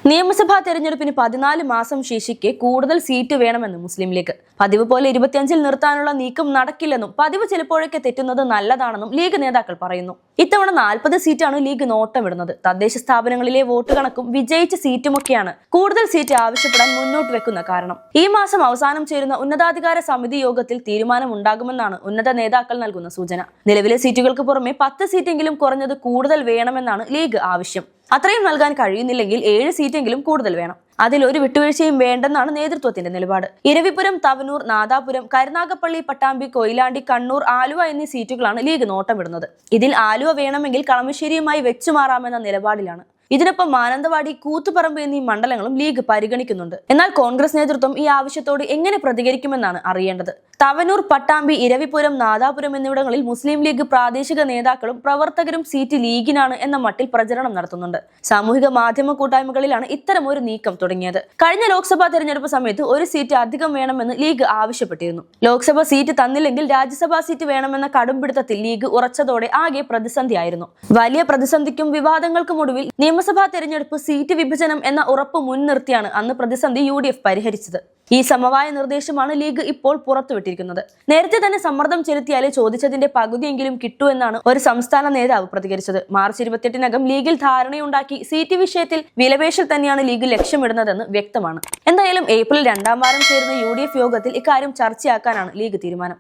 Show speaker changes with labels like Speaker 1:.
Speaker 1: നിയമസഭാ തെരഞ്ഞെടുപ്പിന് 14 മാസം ശേഷിക്കെ കൂടുതൽ സീറ്റ് വേണമെന്ന് മുസ്ലിം ലീഗ്. പതിവ് പോലെ 25-ൽ നിർത്താനുള്ള നീക്കം നടക്കില്ലെന്നും പതിവ് ചിലപ്പോഴൊക്കെ തെറ്റുന്നത് നല്ലതാണെന്നും ലീഗ് നേതാക്കൾ പറയുന്നു. ഇത്തവണ 40 സീറ്റാണ് ലീഗ് നോട്ടമിടുന്നത്. തദ്ദേശ സ്ഥാപനങ്ങളിലെ വോട്ട് കണക്കും വിജയിച്ച സീറ്റുമൊക്കെയാണ് കൂടുതൽ സീറ്റ് ആവശ്യപ്പെടാൻ മുന്നോട്ട് വെക്കുന്ന കാരണം. ഈ മാസം അവസാനം ചേരുന്ന ഉന്നതാധികാര സമിതി യോഗത്തിൽ തീരുമാനമുണ്ടാകുമെന്നാണ് ഉന്നത നേതാക്കൾ നൽകുന്ന സൂചന. നിലവിലെ സീറ്റുകൾക്ക് പുറമെ 10 സീറ്റെങ്കിലും കുറഞ്ഞത് കൂടുതൽ വേണമെന്നാണ് ലീഗ് ആവശ്യം. അത്രയും നൽകാൻ കഴിയുന്നില്ലെങ്കിൽ 7 സീറ്റെങ്കിലും കൂടുതൽ വേണം. അതിൽ ഒരു വിട്ടുവീഴ്ചയും വേണ്ടെന്നാണ് നേതൃത്വത്തിന്റെ നിലപാട്. ഇരവിപുരം, തവനൂർ, നാദാപുരം, കരുനാഗപ്പള്ളി, പട്ടാമ്പി, കൊയിലാണ്ടി, കണ്ണൂർ, ആലുവ എന്നീ സീറ്റുകളാണ് ലീഗ് നോട്ടമിടുന്നത്. ഇതിൽ ആലുവ വേണമെങ്കിൽ കളമശ്ശേരിയുമായി വെച്ചുമാറാമെന്ന നിലപാടിലാണ്. ഇതിനൊപ്പം മാനന്തവാടി, കൂത്തുപറമ്പ് എന്നീ മണ്ഡലങ്ങളും ലീഗ് പരിഗണിക്കുന്നുണ്ട്. എന്നാൽ കോൺഗ്രസ് നേതൃത്വം ഈ ആവശ്യത്തോട് എങ്ങനെ പ്രതികരിക്കുമെന്നാണ് അറിയേണ്ടത്. തവനൂർ, പട്ടാമ്പി, ഇരവിപുരം, നാദാപുരം എന്നിവിടങ്ങളിൽ മുസ്ലിം ലീഗ് പ്രാദേശിക നേതാക്കളും പ്രവർത്തകരും സീറ്റ് ലീഗിനാണ് എന്ന മട്ടിൽ പ്രചരണം നടത്തുന്നുണ്ട്. സാമൂഹിക മാധ്യമ കൂട്ടായ്മകളിലാണ് ഇത്തരമൊരു നീക്കം തുടങ്ങിയത്. കഴിഞ്ഞ ലോക്സഭാ തെരഞ്ഞെടുപ്പ് സമയത്ത് ഒരു സീറ്റ് അധികം വേണമെന്ന് ലീഗ് ആവശ്യപ്പെട്ടിരുന്നു. ലോക്സഭ സീറ്റ് തന്നില്ലെങ്കിൽ രാജ്യസഭാ സീറ്റ് വേണമെന്ന കടുംപിടുത്തത്തിൽ ലീഗ് ഉറച്ചതോടെ ആകെ പ്രതിസന്ധിയായിരുന്നു. വലിയ പ്രതിസന്ധിക്കും വിവാദങ്ങൾക്കും ഒടുവിൽ നിയമസഭാ തെരഞ്ഞെടുപ്പ് സീറ്റ് വിഭജനം എന്ന ഉറപ്പ് മുൻനിർത്തിയാണ് അന്ന് പ്രതിസന്ധി UDF പരിഹരിച്ചത്. ഈ സമവായ നിർദ്ദേശമാണ് ലീഗ് ഇപ്പോൾ പുറത്തുവിട്ടിരിക്കുന്നത്. നേരത്തെ തന്നെ സമ്മർദ്ദം ചെലുത്തിയാലേ ചോദിച്ചതിന്റെ പകുതിയെങ്കിലും കിട്ടൂ എന്നാണ് ഒരു സംസ്ഥാന നേതാവ് പ്രതികരിച്ചത്. മാർച്ച് 28-നകം ലീഗിൽ ധാരണയുണ്ടാക്കി സീറ്റ് വിഷയത്തിൽ വിലപേശൽ തന്നെയാണ് ലീഗ് ലക്ഷ്യമിടുന്നതെന്ന് വ്യക്തമാണ്. എന്തായാലും ഏപ്രിൽ 2-ാം വാരം ചേരുന്ന UDF യോഗത്തിൽ ഇക്കാര്യം ചർച്ചയാക്കാനാണ് ലീഗ് തീരുമാനം.